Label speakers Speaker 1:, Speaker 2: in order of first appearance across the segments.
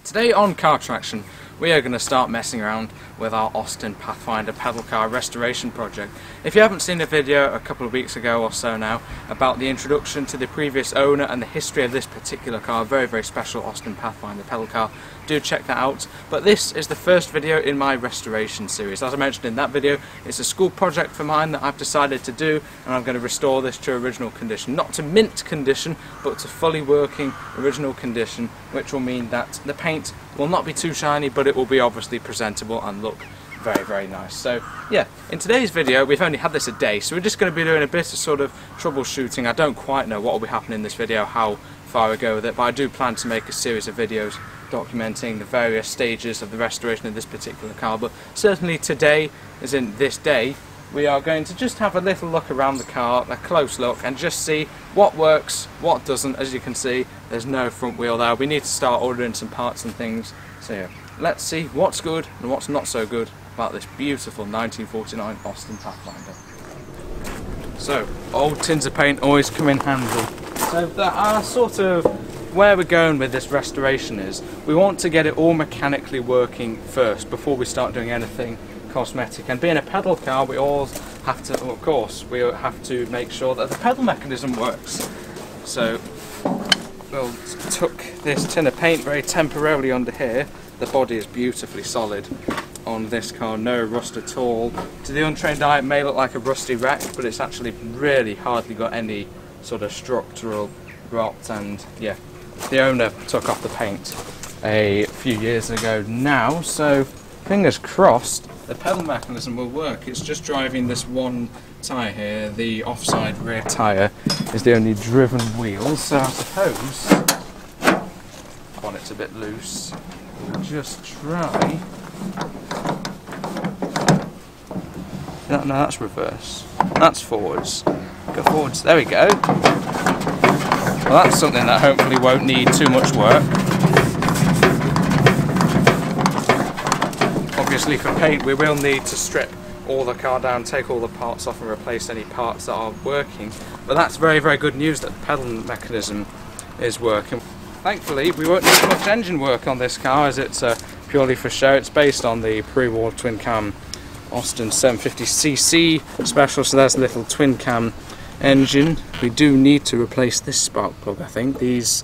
Speaker 1: Today on CarTraction, we are going to start messing around with our Austin Pathfinder pedal car restoration project. If you haven't seen a video a couple of weeks ago or so now about the introduction to the previous owner and the history of this particular car, very special Austin Pathfinder pedal car, do check that out. But this is the first video in my restoration series. As I mentioned in that video, it's a school project for mine that I've decided to do, and I'm going to restore this to original condition. Not to mint condition, but to fully working original condition, which will mean that the paint will not be too shiny, but it will be obviously presentable and look very nice. So yeah, in today's video, we've only had this a day, so we're just going to be doing a bit of sort of troubleshooting. I don't quite know what will be happening in this video, how far I go with it, but I do plan to make a series of videos documenting the various stages of the restoration of this particular car. But certainly today, as in this day, we are going to just have a little look around the car, a close look, and just see what works, what doesn't. As you can see, there's no front wheel there. We need to start ordering some parts and things. So yeah, let's see what's good and what's not so good about this beautiful 1949 Austin Pathfinder. So, old tins of paint always come in handy. So that are sort of where we're going with this restoration is, we want to get it all mechanically working first before we start doing anything cosmetic. And being a pedal car, we all have to, well, of course, we have to make sure that the pedal mechanism works. So we'll tuck this tin of paint very temporarily under here. The body is beautifully solid on this car, no rust at all. To the untrained eye, it may look like a rusty wreck, but it's actually really hardly got any sort of structural rot. And yeah, the owner took off the paint a few years ago now, so fingers crossed the pedal mechanism will work. It's just driving this one tyre here, the offside rear tyre is the only driven wheel, so I suppose bonnet's a bit loose. We'll just try. No, that's reverse. That's forwards. Go forwards. There we go. Well, that's something that hopefully won't need too much work. Obviously for paint we will need to strip all the car down, take all the parts off and replace any parts that aren't working. But that's very good news that the pedal mechanism is working. Thankfully we won't need much engine work on this car, as it's purely for show. It's based on the pre-war twin cam Austin 750cc special, so there's a little twin cam engine. We do need to replace this spark plug, I think. These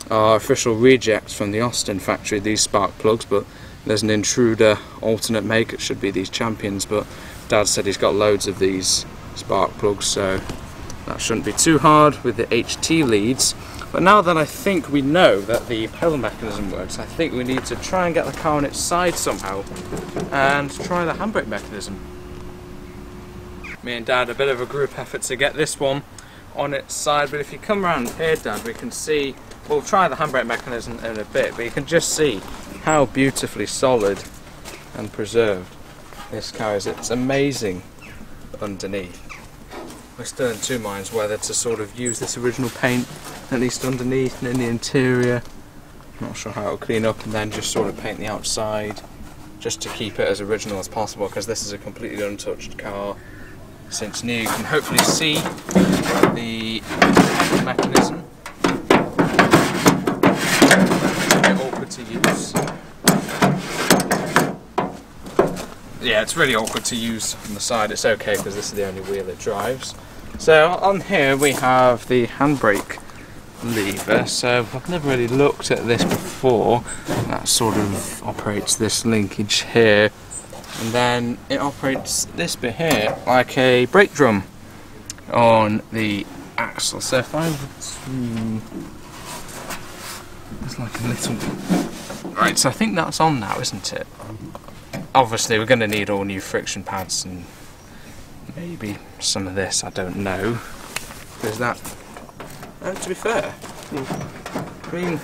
Speaker 1: are official rejects from the Austin factory, these spark plugs, but there's an intruder alternate make. It should be these champions, but Dad said he's got loads of these spark plugs, so that shouldn't be too hard with the HT leads. But now that I think we know that the pedal mechanism works, I think we need to try and get the car on its side somehow and try the handbrake mechanism. Me and Dad, a bit of a group effort to get this one on its side, but if you come around here, Dad, we can see, we'll try the handbrake mechanism in a bit, but you can just see how beautifully solid and preserved this car is. It's amazing underneath. We're still in two minds whether to sort of use this original paint at least underneath and in the interior. Not sure how it'll clean up, and then just sort of paint the outside just to keep it as original as possible, because this is a completely untouched car since new. You can hopefully see the mechanism. It's a bit awkward to use. Yeah, it's really awkward to use on the side. It's okay because this is the only wheel it drives. So on here we have the handbrake lever. So I've never really looked at this before. That sort of operates this linkage here, and then it operates this bit here like a brake drum on the axle. So if I were to, there's like a little, right, so I think that's on now, isn't it? Obviously we're going to need all new friction pads and maybe some of this, I don't know. Is that, to be fair, I mean,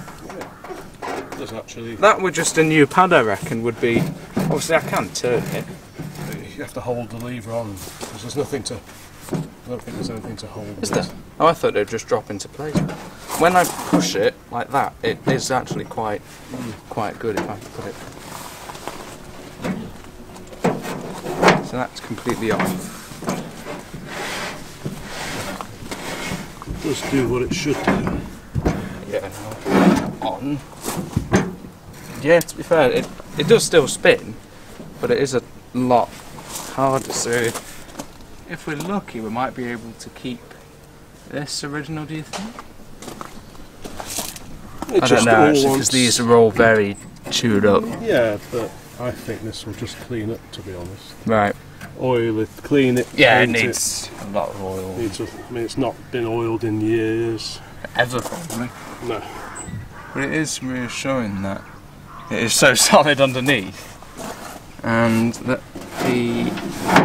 Speaker 2: does actually,
Speaker 1: that would just a new pad, I reckon, would be, obviously I can turn it.
Speaker 2: you have to hold the lever on, because there's nothing to, I don't think there's anything to hold.
Speaker 1: Is there? Oh, I thought it would just drop into place. When I push it like that, it is actually quite good if I put it. So that's completely off.
Speaker 2: It does do what it should do.
Speaker 1: Yeah, now on. Yeah, to be fair, it does still spin, but it is a lot harder. So if we're lucky, we might be able to keep this original, do you think? I don't know actually, because these are all very chewed up.
Speaker 2: Yeah, but I think this will just clean up, to be honest.
Speaker 1: Right.
Speaker 2: Oil it, clean it.
Speaker 1: Yeah, it needs a lot of oil.
Speaker 2: I mean, it's not been oiled in years.
Speaker 1: Ever, probably.
Speaker 2: No.
Speaker 1: But it is reassuring that it is so solid underneath, and that the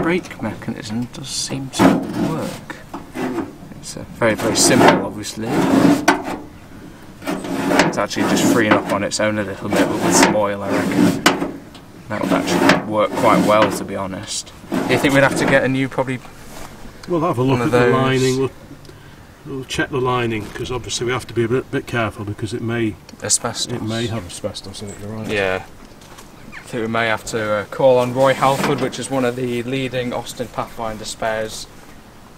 Speaker 1: brake mechanism does seem to work. It's very, very simple, obviously. It's actually just freeing up on its own a little bit, but with some oil, I reckon that would actually work quite well, to be honest. Do you think we'd have to get a new, probably?
Speaker 2: We'll have a look at the lining. We'll check the lining, because obviously we have to be a bit careful, because it may
Speaker 1: asbestos.
Speaker 2: It may have asbestos in it. You're right.
Speaker 1: Yeah. I think we may have to call on Roy Halford, which is one of the leading Austin Pathfinder spares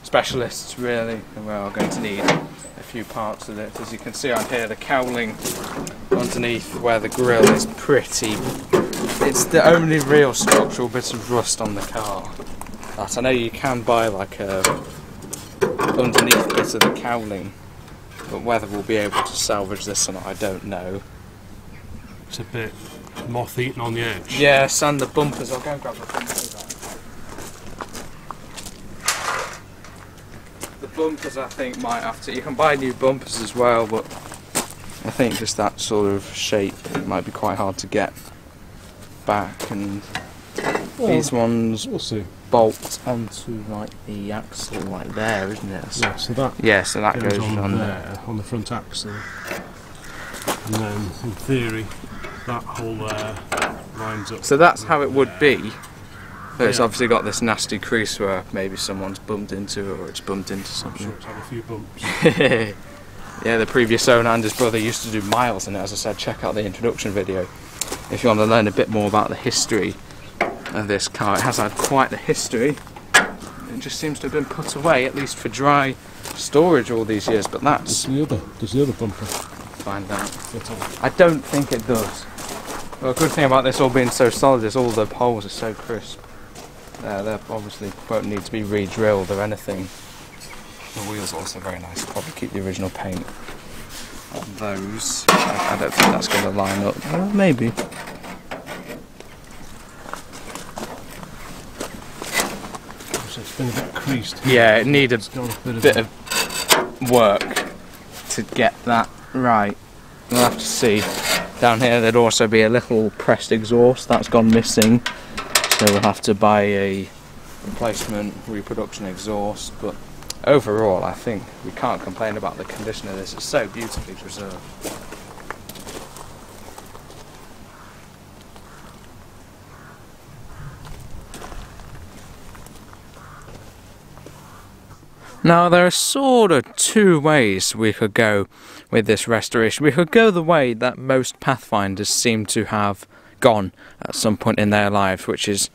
Speaker 1: specialists, really. And we are going to need a few parts of it. As you can see on here, the cowling underneath where the grille is pretty. It's the only real structural bit of rust on the car. I know you can buy like a underneath bit of the cowling, but whether we'll be able to salvage this or not, I don't know.
Speaker 2: It's a bit moth-eaten on the edge.
Speaker 1: Yes, and the bumpers. I'll go and grab the bumpers. The bumpers, I think, might have to. You can buy new bumpers as well, but I think just that sort of shape might be quite hard to get back. And these ones,
Speaker 2: we'll see.
Speaker 1: Bolt onto like the axle, like there, isn't it?
Speaker 2: Yeah, so that.
Speaker 1: Yeah, so that goes on
Speaker 2: there, on the front axle, and then in theory, that whole lines up.
Speaker 1: So that's how it would be. But it's obviously got this nasty crease where maybe someone's bumped into it, or it's bumped into something.
Speaker 2: I'm sure it's had a few bumps.
Speaker 1: Yeah, the previous owner and his brother used to do miles in it. As I said, check out the introduction video if you want to learn a bit more about the history of this car. It has had quite the history. It just seems to have been put away, at least for dry storage all these years. But that's
Speaker 2: does the other bumper
Speaker 1: find out. I don't think it does. Well, a good thing about this all being so solid is all the holes are so crisp. They obviously won't need to be re-drilled or anything. The wheels are also very nice. Probably keep the original paint on those. I don't think that's going to line up. Well, maybe.
Speaker 2: So it's been a bit creased.
Speaker 1: Yeah, it needed a bit of work to get that right. We'll have to see. Down here there'd also be a little pressed exhaust that's gone missing. So we'll have to buy a replacement reproduction exhaust, but overall I think we can't complain about the condition of this. It's so beautifully preserved. Now there are sort of two ways we could go with this restoration. We could go the way that most Pathfinders seem to have gone at some point in their lives, which is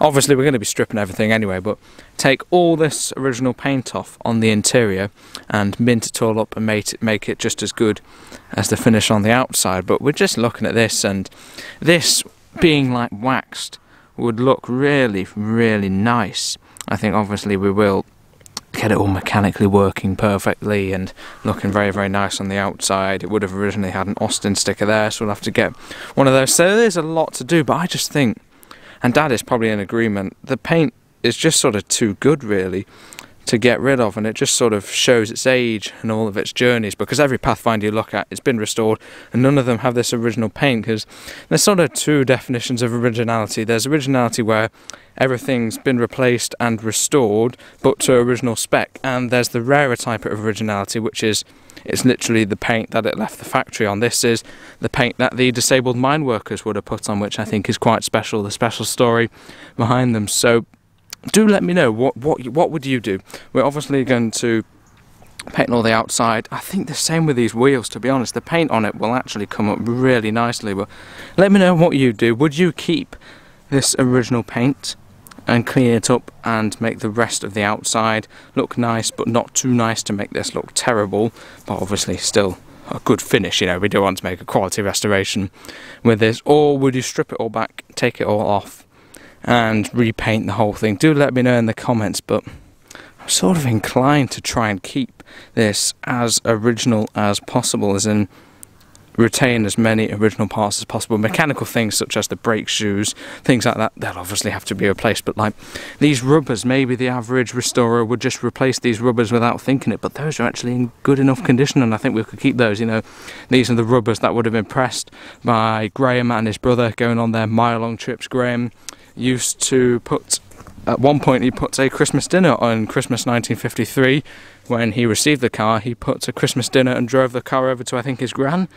Speaker 1: obviously we're going to be stripping everything anyway, but take all this original paint off on the interior and mint it all up and make it just as good as the finish on the outside. But we're just looking at this, and this being like waxed would look really, really nice. I think obviously we will get it all mechanically working perfectly and looking very, very nice on the outside. It would have originally had an Austin sticker there, so we'll have to get one of those. So there's a lot to do, but I just think, and Dad is probably in agreement, the paint is just sort of too good really to get rid of, and it just sort of shows its age and all of its journeys, because every Pathfinder you look at, it's been restored and none of them have this original paint, because there's sort of two definitions of originality. There's originality where everything's been replaced and restored but to original spec, and there's the rarer type of originality, which is it's literally the paint that it left the factory on. This is the paint that the disabled mine workers would have put on, which I think is quite special, the special story behind them. So do let me know, what would you do? We're obviously going to paint all the outside. I think the same with these wheels, to be honest. The paint on it will actually come up really nicely, but let me know what you do. Would you keep this original paint and clean it up and make the rest of the outside look nice, but not too nice to make this look terrible, but obviously still a good finish, you know, we do want to make a quality restoration with this, or would you strip it all back, take it all off and repaint the whole thing? Do let me know in the comments, but I'm sort of inclined to try and keep this as original as possible, as in retain as many original parts as possible. Mechanical things such as the brake shoes, things like that, they'll obviously have to be replaced, but like these rubbers, maybe the average restorer would just replace these rubbers without thinking it, but those are actually in good enough condition, and I think we could keep those. You know, these are the rubbers that would have been pressed by Graham and his brother going on their mile-long trips. Graham used to put, at one point he put a Christmas dinner on Christmas 1953. When he received the car, he put a Christmas dinner and drove the car over to, I think, his gran.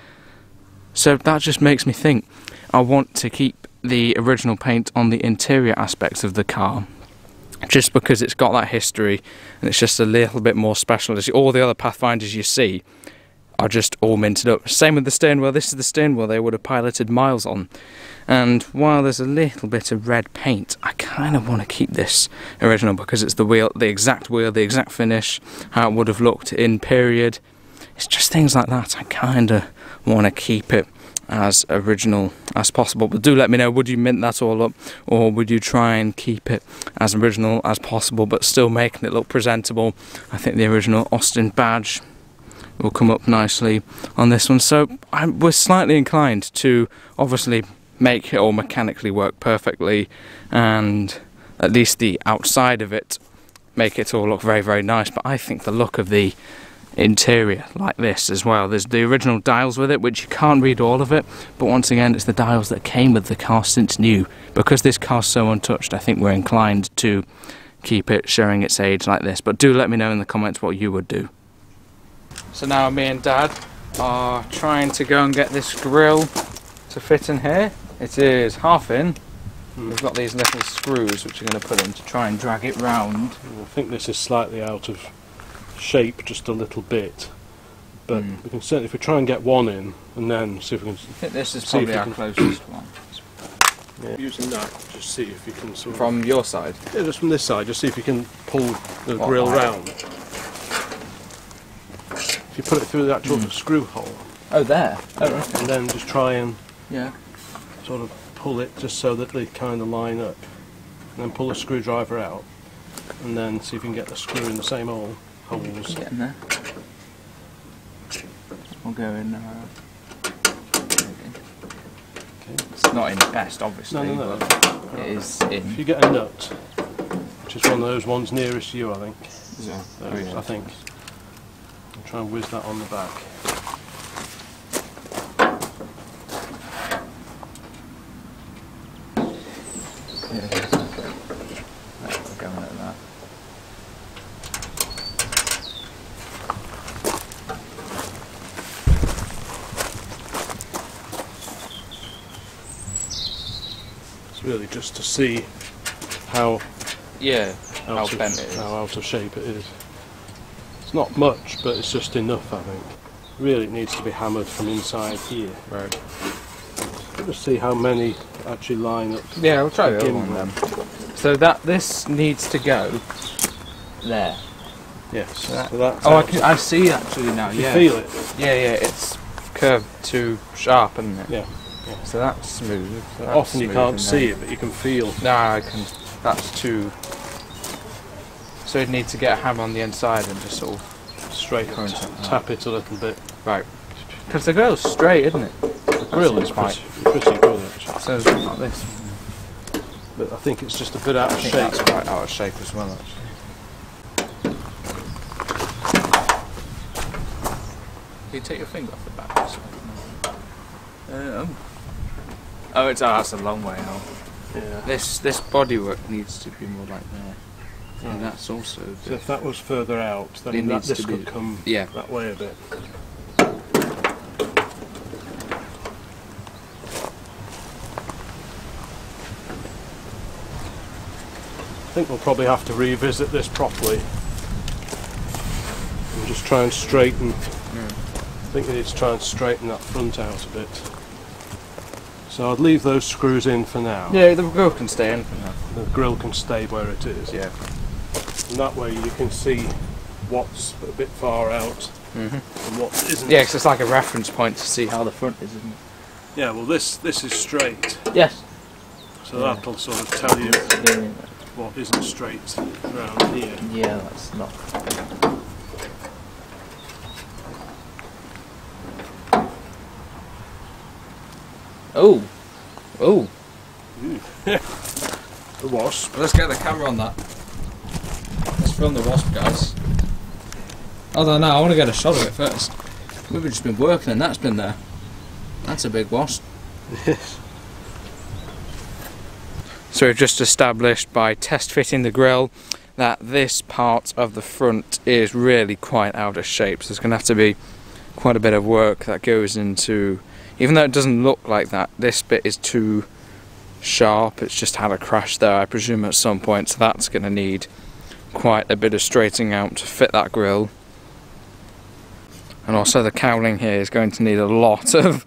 Speaker 1: So that just makes me think I want to keep the original paint on the interior aspects of the car, just because it's got that history and it's just a little bit more special. As all the other Pathfinders you see are just all minted up. Same with the steering wheel. This is the steering wheel they would have piloted miles on. And while there's a little bit of red paint, I kind of want to keep this original because it's the wheel, the exact finish, how it would have looked in period. It's just things like that. I kind of want to keep it as original as possible. But do let me know, would you mint that all up, or would you try and keep it as original as possible but still making it look presentable? I think the original Austin badge will come up nicely on this one. So we're slightly inclined to obviously make it all mechanically work perfectly, and at least the outside of it make it all look very, very nice. But I think the look of the interior like this as well, there's the original dials with it, which you can't read all of it, but once again it's the dials that came with the car since new. Because this car's so untouched, I think we're inclined to keep it showing its age like this. But do let me know in the comments what you would do. So now me and Dad are trying to go and get this grill to fit in here. It is half in. We've got these little screws which we're going to put in to try and drag it round.
Speaker 2: I think this is slightly out of shape just a little bit, but we can certainly, if we try and get one in and then see if we can.
Speaker 1: I think this is probably our closest one.
Speaker 2: Yeah. Using that, just see if you can sort of,
Speaker 1: from your side?
Speaker 2: Yeah, just from this side, just see if you can pull the grill round. If you put it through the actual screw hole.
Speaker 1: Oh, there. Oh, okay.
Speaker 2: And then just try and
Speaker 1: sort
Speaker 2: of pull it just so that they kind of line up. And then pull the screwdriver out, and then see if you can get the screw in the same hole. Holes.
Speaker 1: Get in there. We'll go in. Okay. It's not in best, obviously.
Speaker 2: No.
Speaker 1: But it is in.
Speaker 2: If you get a nut, which is one of those ones nearest you, I think.
Speaker 1: Yeah.
Speaker 2: Those, I think. I'll try and whiz that on the back.
Speaker 1: We're going at that.
Speaker 2: Really just to see how
Speaker 1: bent it is.
Speaker 2: How out of shape it is. It's not much, but it's just enough, I think. Really it needs to be hammered from inside here.
Speaker 1: Right.
Speaker 2: Just see how many actually line up.
Speaker 1: Yeah, we'll try the other one then. So this needs to go there.
Speaker 2: Yes.
Speaker 1: So
Speaker 2: so that's
Speaker 1: I see actually now.
Speaker 2: You feel it?
Speaker 1: Yeah, it's curved too sharp, isn't it?
Speaker 2: Yeah.
Speaker 1: So that's smooth. So that's
Speaker 2: often you
Speaker 1: smooth,
Speaker 2: can't see it, but you can feel.
Speaker 1: No, I can. That's too. So you'd need to get a hammer on the inside and just sort of
Speaker 2: straight tap it a little bit.
Speaker 1: Right. Because the grill's straight, isn't it?
Speaker 2: The grill is pretty good actually.
Speaker 1: So it's like this.
Speaker 2: But I think it's just a bit out of shape.
Speaker 1: That's quite out of shape as well, actually. Can you take your finger off the back? That's a long way out.
Speaker 2: Yeah.
Speaker 1: This bodywork needs to be more like there. And that's also.
Speaker 2: So if that was further out, then this could come that way a bit. I think we'll probably have to revisit this properly and just try and straighten. I think we need to try and straighten that front out a bit. So I'd leave those screws in for now.
Speaker 1: Yeah, the grill can stay in for now.
Speaker 2: The grill can stay where it is.
Speaker 1: Yeah.
Speaker 2: And that way you can see what's a bit far out. and what isn't.
Speaker 1: Yeah, 'cause it's like a reference point to see how the front is, isn't it?
Speaker 2: Yeah, well this is straight.
Speaker 1: Yes.
Speaker 2: So that'll sort of tell you what isn't straight around here.
Speaker 1: Yeah, that's not. Oh. Oh.
Speaker 2: The wasp.
Speaker 1: Let's get the camera on that. Let's film the wasp, guys. I don't know, I want to get a shot of it first. We've just been working and that's been there. That's a big wasp.
Speaker 2: Yes.
Speaker 1: So we've just established by test fitting the grill that this part of the front is really quite out of shape. So there's going to have to be quite a bit of work that goes into, even though it doesn't look like that, this bit is too sharp. It's just had a crash there, I presume, at some point. So that's going to need quite a bit of straightening out to fit that grill. And also the cowling here is going to need a lot of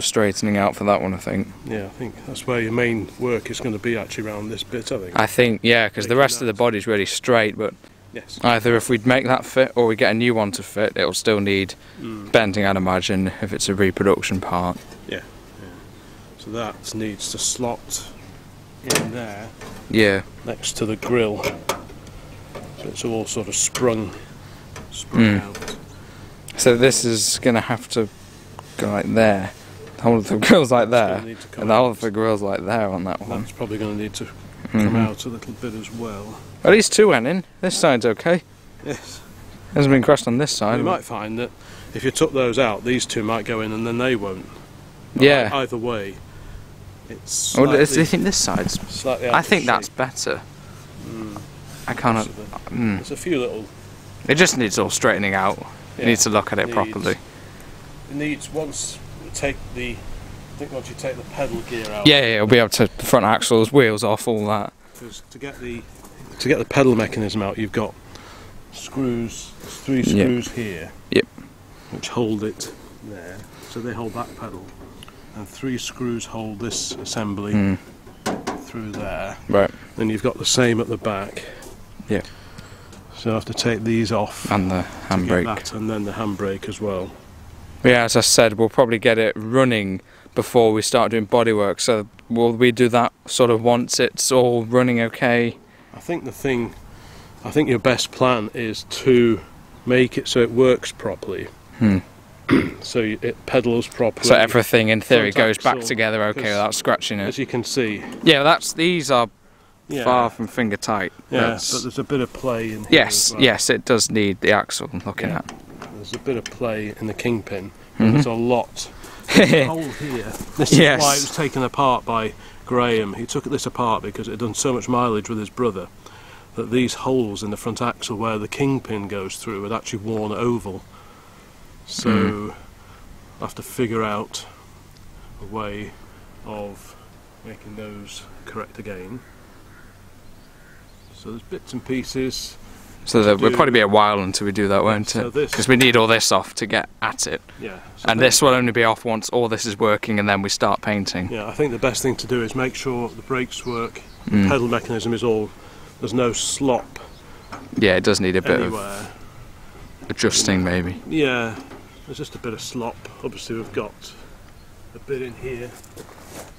Speaker 1: straightening out for that one, I think.
Speaker 2: Yeah, I think that's where your main work is going to be, actually, around this bit, I think.
Speaker 1: Yeah, because the rest of the body's really straight, but
Speaker 2: yes.
Speaker 1: Either if we'd make that fit or we get a new one to fit, it'll still need bending, I'd imagine, if it's a reproduction part.
Speaker 2: Yeah. So that needs to slot in there.
Speaker 1: Yeah.
Speaker 2: Next to the grill. So it's all sort of sprung out.
Speaker 1: So this is going to have to go like there. The whole of the grill's like there, and the whole of the grill's like there on that one.
Speaker 2: That's probably going to need to come out a little bit as well.
Speaker 1: At least two went in. This side's okay.
Speaker 2: Yes.
Speaker 1: Hasn't been crushed on this side.
Speaker 2: You might find that if you took those out, these two might go in and then they won't.
Speaker 1: Yeah.
Speaker 2: Either way, it's
Speaker 1: Or
Speaker 2: slightly,
Speaker 1: do you think this side's?
Speaker 2: slightly out
Speaker 1: I
Speaker 2: of
Speaker 1: think
Speaker 2: shape.
Speaker 1: that's better. I can't.
Speaker 2: There's a few little.
Speaker 1: It just needs all straightening out. You need to look at it properly.
Speaker 2: It needs once you take the pedal gear out.
Speaker 1: Yeah, it'll be able to front axles, wheels off, all that.
Speaker 2: Because to get the pedal mechanism out, you've got screws. There's three screws here.
Speaker 1: Yep.
Speaker 2: Which hold it there, so they hold that pedal, and three screws hold this assembly through there.
Speaker 1: Right.
Speaker 2: Then you've got the same at the back.
Speaker 1: Yeah.
Speaker 2: So I have to take these off.
Speaker 1: And the handbrake.
Speaker 2: That, and then the handbrake as well.
Speaker 1: Yeah, as I said, we'll probably get it running before we start doing bodywork. So will we do that sort of once it's all running okay?
Speaker 2: I think your best plan is to make it so it works properly. So it pedals properly.
Speaker 1: So everything in theory
Speaker 2: Front
Speaker 1: goes back
Speaker 2: axle,
Speaker 1: together okay without scratching it.
Speaker 2: As you can see.
Speaker 1: Yeah, these are far from finger tight.
Speaker 2: Yeah, but there's a bit of play in here.
Speaker 1: Yes,
Speaker 2: as well.
Speaker 1: yes, it does need the axle I'm looking at.
Speaker 2: There's a bit of play in the kingpin. There's a lot. There's a hole here. This is why it was taken apart by Graham. He took this apart because it had done so much mileage with his brother that these holes in the front axle where the kingpin goes through had actually worn oval. So I have to figure out a way of making those correct again. So there's bits and pieces.
Speaker 1: So there will probably be a while until we do that, won't
Speaker 2: So
Speaker 1: it?
Speaker 2: this-
Speaker 1: Because we need all this off to get at it.
Speaker 2: Yeah.
Speaker 1: And this will only be off once all this is working and then we start painting.
Speaker 2: Yeah, I think the best thing to do is make sure the brakes work, the pedal mechanism is all, there's no slop
Speaker 1: Yeah, it does need a bit
Speaker 2: anywhere.
Speaker 1: of adjusting maybe.
Speaker 2: Yeah, there's just a bit of slop. Obviously we've got a bit in here.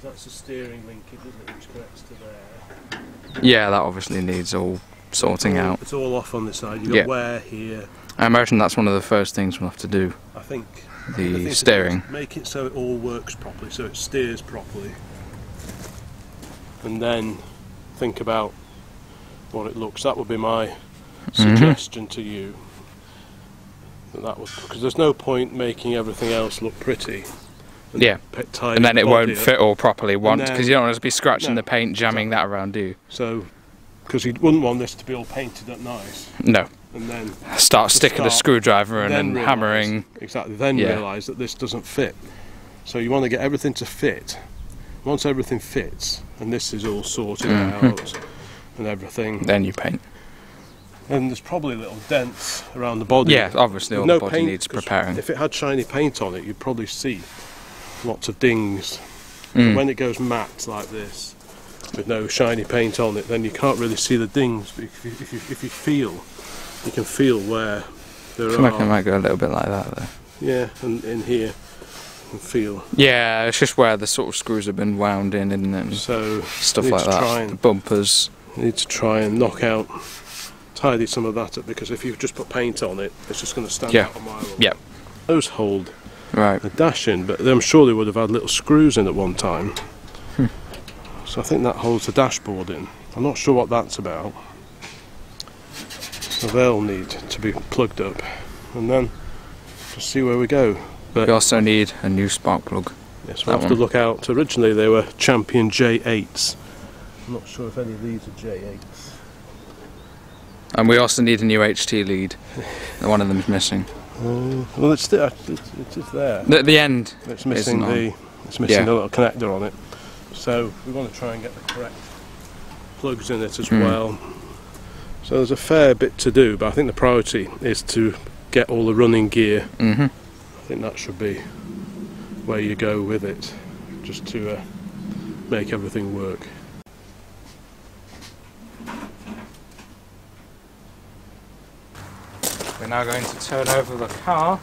Speaker 2: That's the steering linkage, isn't it, which connects to there.
Speaker 1: Yeah, that obviously needs all sorting out.
Speaker 2: It's all off on this side. You've got wear here.
Speaker 1: I imagine that's one of the first things we'll have to do.
Speaker 2: I think
Speaker 1: The steering.
Speaker 2: Make it so it all works properly, so it steers properly. And then think about what it looks. That would be my suggestion to you. Because there's no point making everything else look pretty. And
Speaker 1: and then it won't fit all properly once, because you don't want to be scratching the paint, jamming that around, do you?
Speaker 2: So, because you wouldn't want this to be all painted up nice.
Speaker 1: No.
Speaker 2: And then
Speaker 1: start sticking the screwdriver in and hammering.
Speaker 2: Exactly, then realise that this doesn't fit. So you want to get everything to fit. Once everything fits, and this is all sorted out and everything,
Speaker 1: then you paint.
Speaker 2: And there's probably little dents around the body.
Speaker 1: Yeah, obviously all the body needs preparing.
Speaker 2: If it had shiny paint on it, you'd probably see lots of dings. But when it goes matte like this, with no shiny paint on it, then you can't really see the dings. But if you feel, you can feel where there
Speaker 1: I reckon it might go a little bit like that though.
Speaker 2: Yeah, and in here you can feel.
Speaker 1: Yeah, it's just where the sort of screws have been wound in, isn't it?
Speaker 2: So
Speaker 1: stuff like that. The bumpers.
Speaker 2: Need to try and tidy some of that up, because if you just put paint on it, it's just going to stand out a mile away.
Speaker 1: Yeah.
Speaker 2: Those hold
Speaker 1: right.
Speaker 2: the dash in, but I'm sure they would have had little screws in at one time. So I think that holds the dashboard in. I'm not sure what that's about. So they'll need to be plugged up, and then just see where we go. But
Speaker 1: we also need a new spark plug.
Speaker 2: Yes, we'll have to look out. Originally they were Champion J8s. I'm not sure if any of these are J8s.
Speaker 1: And we also need a new HT lead. One of them is missing.
Speaker 2: Well, it's still it is there.
Speaker 1: The end.
Speaker 2: It's missing a little connector on it. So we want to try and get the correct plugs in it as well. So there's a fair bit to do, but I think the priority is to get all the running gear. I think that should be where you go with it, just to make everything work.
Speaker 1: We're now going to turn over the car,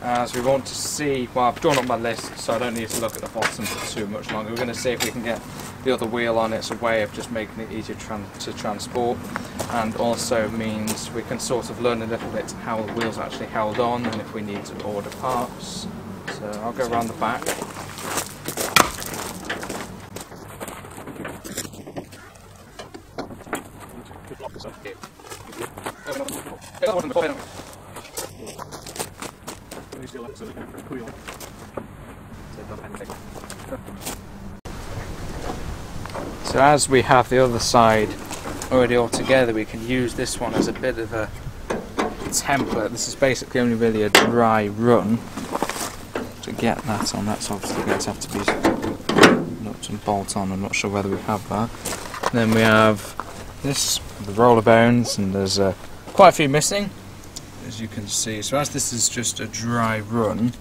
Speaker 1: as we want to see, well, I've drawn up my list so I don't need to look at the bottom for too much longer. We're going to see if we can get the other wheel on. It's a way of just making it easier to transport, and also means we can sort of learn a little bit how the wheel's actually held on and if we need to order parts. So I'll go around the back. So as we have the other side already all together, we can use this one as a bit of a template. This is basically only really a dry run. To get that on, that's obviously going to have to be nuts and bolts on. I'm not sure whether we have that. Then we have this, the roller bones, and there's quite a few missing, as you can see. So as this is just a dry run,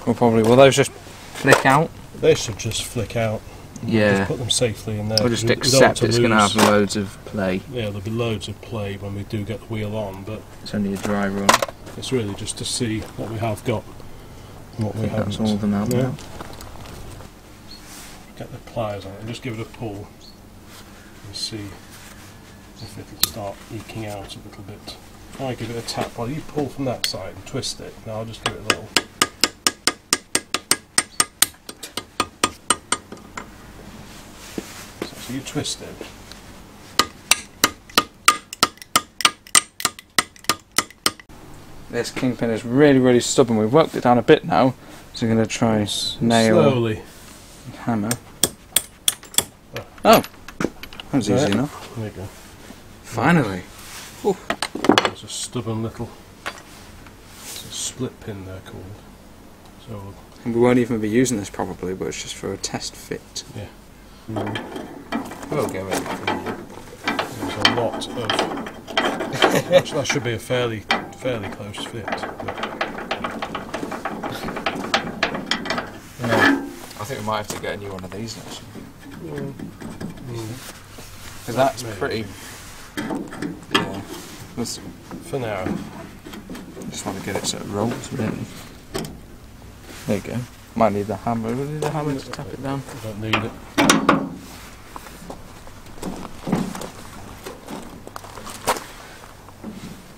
Speaker 1: will those just flick out?
Speaker 2: They should just flick out.
Speaker 1: Yeah.
Speaker 2: Just put them safely in there.
Speaker 1: We'll just accept it's going to have loads of play.
Speaker 2: Yeah, there'll be loads of play when we do get the wheel on, but
Speaker 1: it's only a dry run.
Speaker 2: It's really just to see what we have got and what we haven't.
Speaker 1: That's all of them out now.
Speaker 2: Get the pliers on it and just give it a pull and see if it'll start eking out a little bit. I give it a tap while you pull from that side and twist it. Now I'll just give it a little. So you twist it.
Speaker 1: This kingpin is really stubborn. We've worked it down a bit now, so we're going to try nail
Speaker 2: slowly.
Speaker 1: Hammer. Oh, that was easy enough.
Speaker 2: There you go.
Speaker 1: Finally. Ooh.
Speaker 2: There's a stubborn little split pin there called. So
Speaker 1: we won't even be using this probably, but it's just for a test fit.
Speaker 2: Yeah.
Speaker 1: We'll go in.
Speaker 2: There's a lot of. Actually, that should be a fairly close fit.
Speaker 1: Yeah. I think we might have to get a new one of these actually. Because that's pretty. Yeah.
Speaker 2: For now.
Speaker 1: Just want to get it so it rolls, really. There you go. Might need the hammer. We need the hammer to tap it down.
Speaker 2: I don't need it.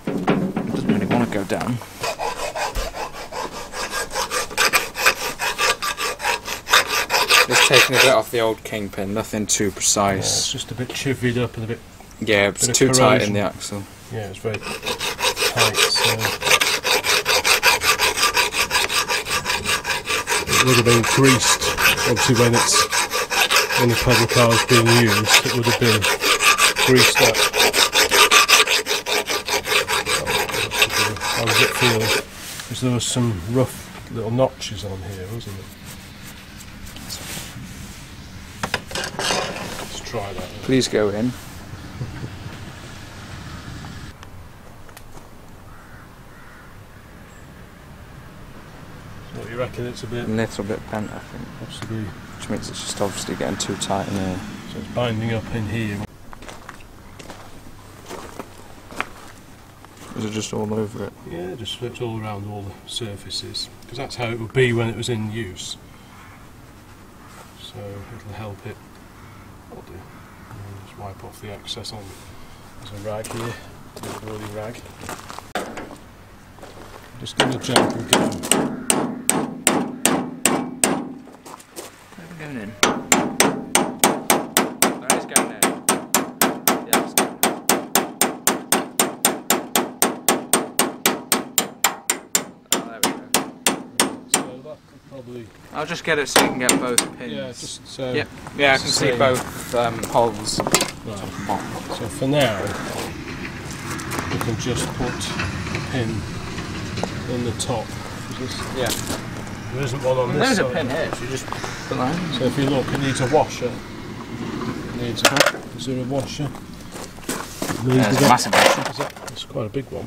Speaker 1: It doesn't really want to go down. Just taking a bit off the old kingpin, nothing too precise.
Speaker 2: Yeah, it's just a bit chivied up and a bit.
Speaker 1: Yeah, it's too tight in the axle.
Speaker 2: Yeah, it's very tight. So it would have been greased. Obviously, when the pedal car is being used, it would have been greased up. How does it feel? Because there was some rough little notches on here, wasn't it? Let's try that.
Speaker 1: Please go in.
Speaker 2: What do you reckon? It's a bit.
Speaker 1: A little bit bent, I think.
Speaker 2: Possibly.
Speaker 1: Which means it's just obviously getting too tight in here.
Speaker 2: So it's binding up in here.
Speaker 1: Is it just all over it?
Speaker 2: Yeah, just flips all around all the surfaces, because that's how it would be when it was in use. So it'll help it. I'll do. Just wipe off the excess on. There's a rag here, a rolling rag. Just give it a gentle go.
Speaker 1: Where's it going in? There it's going in. Yeah, it's going in. Oh, there we go.
Speaker 2: So that could probably...
Speaker 1: I'll just get it so you can get both pins.
Speaker 2: Yeah, just so...
Speaker 1: Yep. Yeah, I can see both holes.
Speaker 2: Right. So for now, we can just put a pin in the top.
Speaker 1: Yeah.
Speaker 2: There isn't one on this side.
Speaker 1: There's a pin here, so you just put that in.
Speaker 2: So if you look, it needs a washer. Is there a washer?
Speaker 1: There's a massive washer.
Speaker 2: It's quite a big one.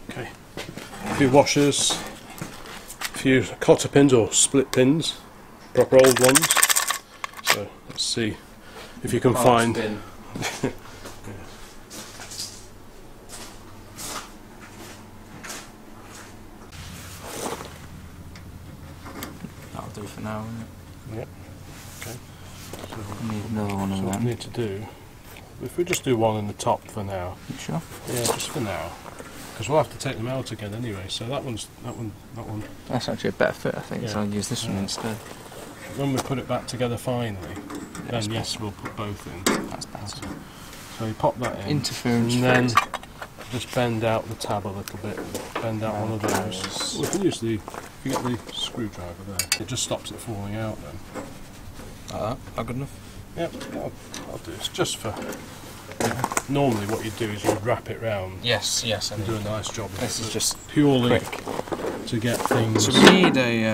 Speaker 2: Okay. A few washers, a few cotter pins or split pins, proper old ones. So let's see if you can find.
Speaker 1: That'll do for now, won't it?
Speaker 2: Yep. Okay. So
Speaker 1: I need another one of
Speaker 2: what
Speaker 1: them.
Speaker 2: we need to do, if we just do one in the top for now.
Speaker 1: You sure?
Speaker 2: Yeah, just for now. Because we'll have to take them out again anyway. So that one.
Speaker 1: That's actually a better fit, I think,
Speaker 2: Yeah.
Speaker 1: so I'll use this one instead.
Speaker 2: When we put it back together finally, then yes, we'll put both in.
Speaker 1: That's better.
Speaker 2: So you pop that in,
Speaker 1: Interference
Speaker 2: and then
Speaker 1: free.
Speaker 2: just bend out the tab a little bit. Bend out one of those. Well, if you use the, if you get the screwdriver there, it just stops it falling out then.
Speaker 1: Like that? Not good enough?
Speaker 2: Yep, I'll do this just for. Normally, what you do is you wrap it round.
Speaker 1: Yes, yes.
Speaker 2: And do a nice job.
Speaker 1: This is just
Speaker 2: purely
Speaker 1: quick
Speaker 2: to get things.
Speaker 1: So we need a.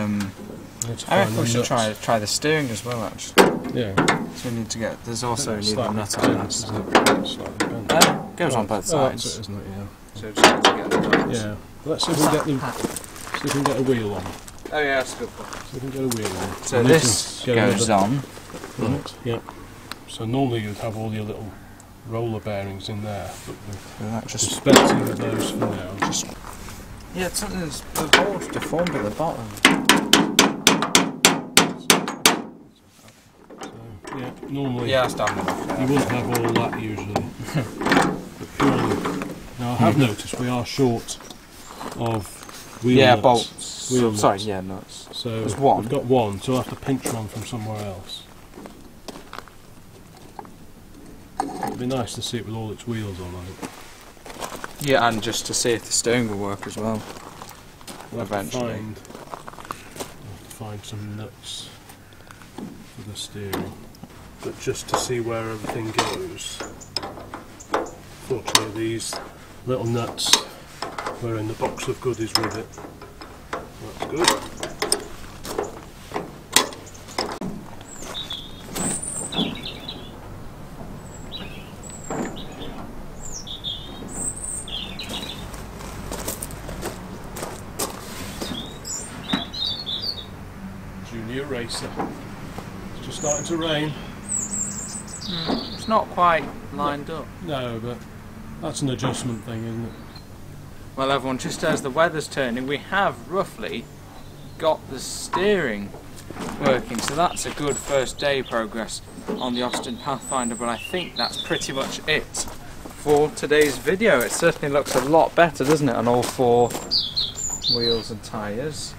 Speaker 1: I reckon we should try the steering as well, actually.
Speaker 2: Yeah.
Speaker 1: So we need to get. There's also need a
Speaker 2: slightly
Speaker 1: nut on that.
Speaker 2: slightly bent.
Speaker 1: Goes on both sides.
Speaker 2: That's it, isn't it? Yeah.
Speaker 1: So just need to get the nuts.
Speaker 2: Yeah. Let's see if we can get them. See if we can get a wheel on.
Speaker 1: Oh yeah, that's a good point.
Speaker 2: So we can get a wheel on.
Speaker 1: So this goes on.
Speaker 2: Right. Yeah. So normally you'd have all your little roller bearings in there, but we're dispensing of those for now. Just
Speaker 1: yeah, it's something that's the board's deformed at the bottom.
Speaker 2: So yeah, normally
Speaker 1: Yeah, that's done enough.
Speaker 2: you wouldn't have all that usually. But purely. Now I have noticed we are short of wheel nuts.
Speaker 1: Bolts.
Speaker 2: Wheel
Speaker 1: Sorry,
Speaker 2: nuts.
Speaker 1: yeah, nuts.
Speaker 2: So
Speaker 1: there's one.
Speaker 2: we've got one, so we'll have to pinch one from somewhere else. It'd be nice to see it with all its wheels on, I think.
Speaker 1: Yeah, and just to see if the steering will work as well.
Speaker 2: We'll
Speaker 1: Eventually.
Speaker 2: have to find some nuts for the steering. But just to see where everything goes. Fortunately, these little nuts were in the box of goodies with it. That's good. Junior racer. It's just starting to rain.
Speaker 1: It's not quite lined up.
Speaker 2: No, but that's an adjustment thing, isn't it?
Speaker 1: Well, everyone, just as the weather's turning, we have roughly got the steering working, so that's a good first day progress on the Austin Pathfinder, but I think that's pretty much it for today's video. It certainly looks a lot better, doesn't it, on all four wheels and tyres.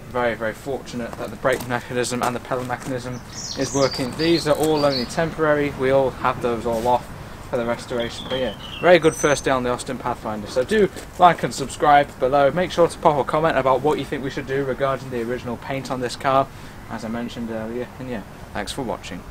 Speaker 1: Very, very fortunate that the brake mechanism and the pedal mechanism is working. These are all only temporary. We all have those all off for the restoration. But yeah, very good first day on the Austin Pathfinder. So do like and subscribe below. Make sure to pop a comment about what you think we should do regarding the original paint on this car, as I mentioned earlier. And yeah, thanks for watching.